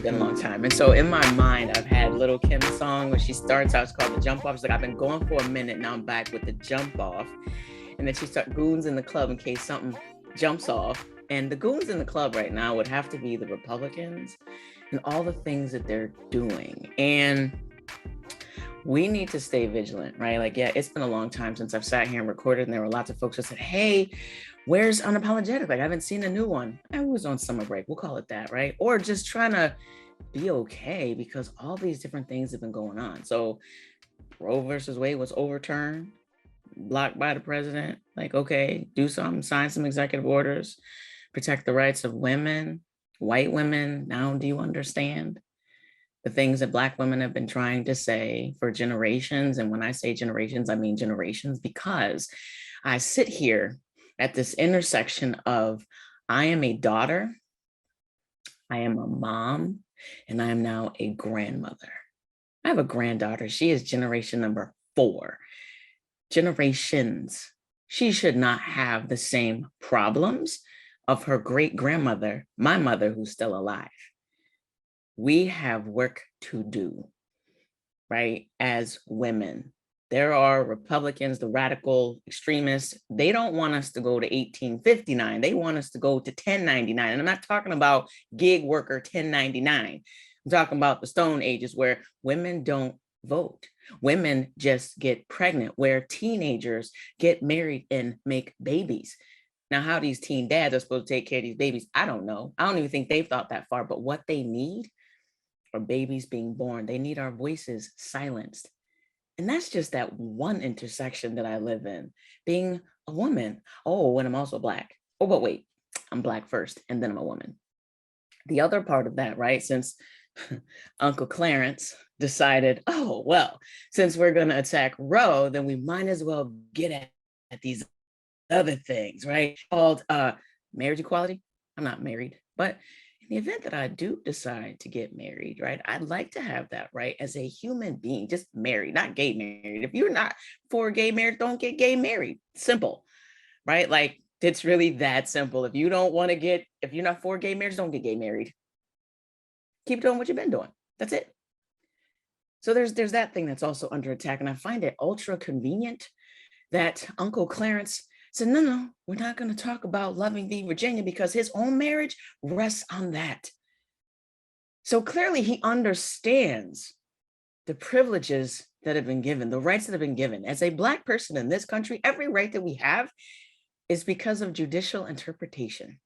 been a long time. And so in my mind, I've had Little Kim's song when she starts out, it's called The Jump Off. She's like, I've been going for a minute, now I'm back with the jump off. And then she starts goons in the club in case something jumps off. And the goons in the club right now would have to be the Republicans and all the things that they're doing. And we need to stay vigilant, right? Like, yeah, it's been a long time since I've sat here and recorded, and there were lots of folks that said, hey, where's Unapologetic? Like, I haven't seen a new one. I was on summer break, we'll call it that, right? Or just trying to be okay because all these different things have been going on. So Roe versus Wade was overturned, blocked by the president. Like, okay, do something, sign some executive orders, protect the rights of women, white women. Now, do you understand the things that Black women have been trying to say for generations? And when I say generations, I mean generations, because I sit here at this intersection of I am a daughter, I am a mom, and I am now a grandmother. I have a granddaughter. She is generation number 4. Generations. She should not have the same problems of her great grandmother, my mother, who's still alive. We have work to do, right? As women, there are Republicans, the radical extremists. They don't want us to go to 1859. They want us to go to 1099. And I'm not talking about gig worker 1099. I'm talking about the Stone Ages where women don't vote. Women just get pregnant, where teenagers get married and make babies. Now, how these teen dads are supposed to take care of these babies, I don't know. I don't even think they've thought that far, but what they need are babies being born. They need our voices silenced. And that's just that one intersection that I live in, being a woman. Oh, and I'm also Black. Oh, but wait, I'm Black first, and then I'm a woman. The other part of that, right, since Uncle Clarence decided, oh, well, since we're going to attack Roe, then we might as well get at these other things, right? Called marriage equality. I'm not married, but in the event that I do decide to get married, right, I'd like to have that right as a human being, just married, not gay married. If you're not for gay marriage, don't get gay married. Simple, right? Like, it's really that simple. If you don't want to get, if you're not for gay marriage, don't get gay married. Keep doing what you've been doing. That's it. So there's that thing that's also under attack. And I find it ultra convenient that Uncle Clarence said, no, we're not going to talk about Loving v. Virginia because his own marriage rests on that. So clearly he understands the privileges that have been given, the rights that have been given. As a Black person in this country, every right that we have is because of judicial interpretation.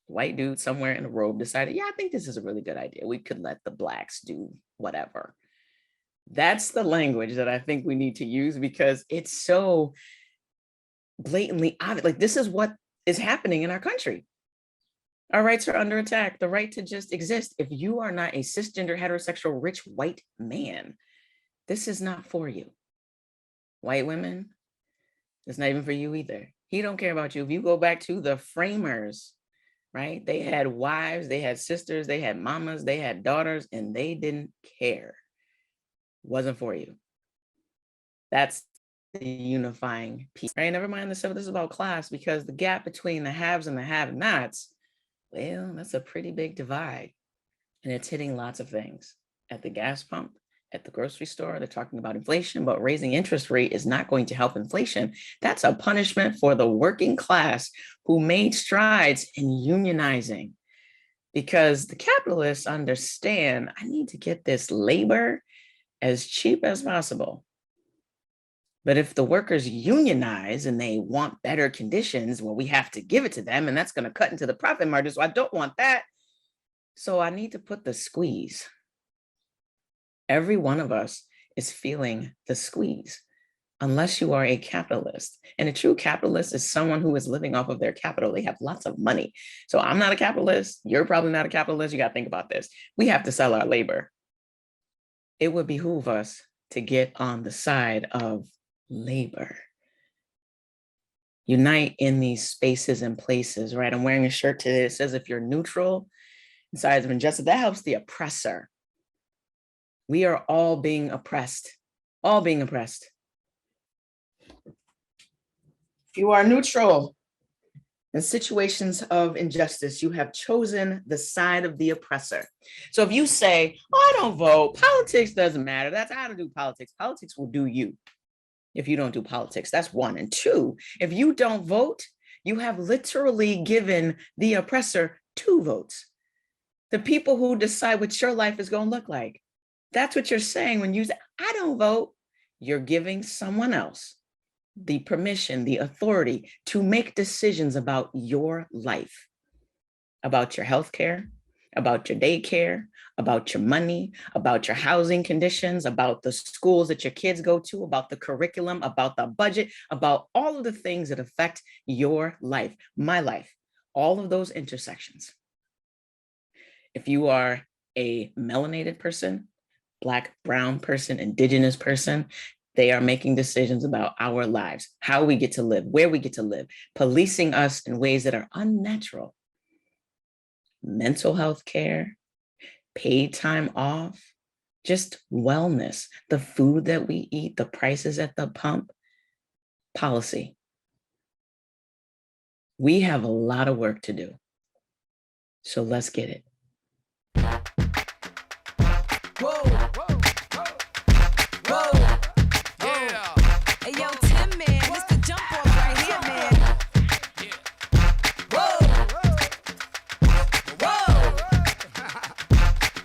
White dude somewhere in a robe decided, yeah, I think this is a really good idea. We could let the Blacks do whatever. That's the language that I think we need to use because it's so blatantly obvious. Like, this is what is happening in our country. Our rights are under attack. The right to just exist. If you are not a cisgender, heterosexual, rich, white man, this is not for you. White women, it's not even for you either. He don't care about you. If you go back to the framers, right? They had wives, they had sisters, they had mamas, they had daughters, and they didn't care. Wasn't for you. That's the unifying piece, right? Never mind this is about class, because the gap between the haves and the have-nots, well, that's a pretty big divide. And it's hitting lots of things. At the gas pump, at the grocery store, they're talking about inflation, but raising interest rate is not going to help inflation. That's a punishment for the working class who made strides in unionizing, because the capitalists understand, I need to get this labor as cheap as possible. But if the workers unionize and they want better conditions, well, we have to give it to them, and that's going to cut into the profit margin. So I don't want that. So I need to put the squeeze. Every one of us is feeling the squeeze, unless you are a capitalist. And a true capitalist is someone who is living off of their capital. They have lots of money. So I'm not a capitalist. You're probably not a capitalist. You got to think about this. We have to sell our labor. It would behoove us to get on the side of labor. Unite in these spaces and places, right? I'm wearing a shirt today that says, if you're neutral in sides of injustice, that helps the oppressor. We are all being oppressed, all being oppressed. If you are neutral In situations of injustice, you have chosen the side of the oppressor. So if you say, oh, I don't vote, politics doesn't matter, that's how to do politics. Politics will do you if you don't do politics. That's one. And two, if you don't vote, you have literally given the oppressor 2 votes. The people who decide what your life is going to look like. That's what you're saying when you say, I don't vote. You're giving someone else the permission, the authority to make decisions about your life, about your healthcare, about your daycare, about your money, about your housing conditions, about the schools that your kids go to, about the curriculum, about the budget, about all of the things that affect your life, my life, all of those intersections. If you are a melanated person, Black, brown person, indigenous person, they are making decisions about our lives, how we get to live, where we get to live, policing us in ways that are unnatural. Mental health care, paid time off, just wellness, the food that we eat, the prices at the pump, policy. We have a lot of work to do. So let's get it. Whoa, whoa, whoa, whoa, yeah. Hey, yo, Tim, man, it's the jump off right here, man. Yeah. Whoa, whoa,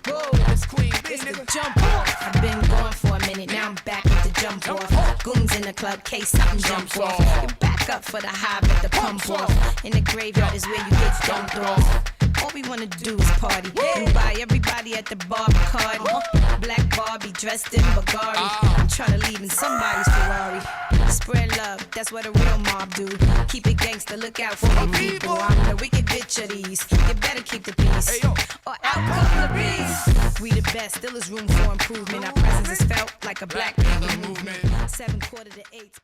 whoa, it's Queen B, it's the jump off. I've been going for a minute, now I'm back at the jump off. Goons in the club, case something jump off. You're back up for the hive at the pump off. In the graveyard is where you get dumped off. All we wanna do is party and buy everybody at the bar Bacardi. Black Barbie dressed in Bulgari. I'm trying to leave in somebody's Ferrari. Spread love, that's what a real mob do. Keep it gangster, look out for the people. I'm the wicked bitch of these. You better keep the peace, or out come the beast. We the best, still is room for improvement. Our presence is felt like a black movement. 7/4 to 8.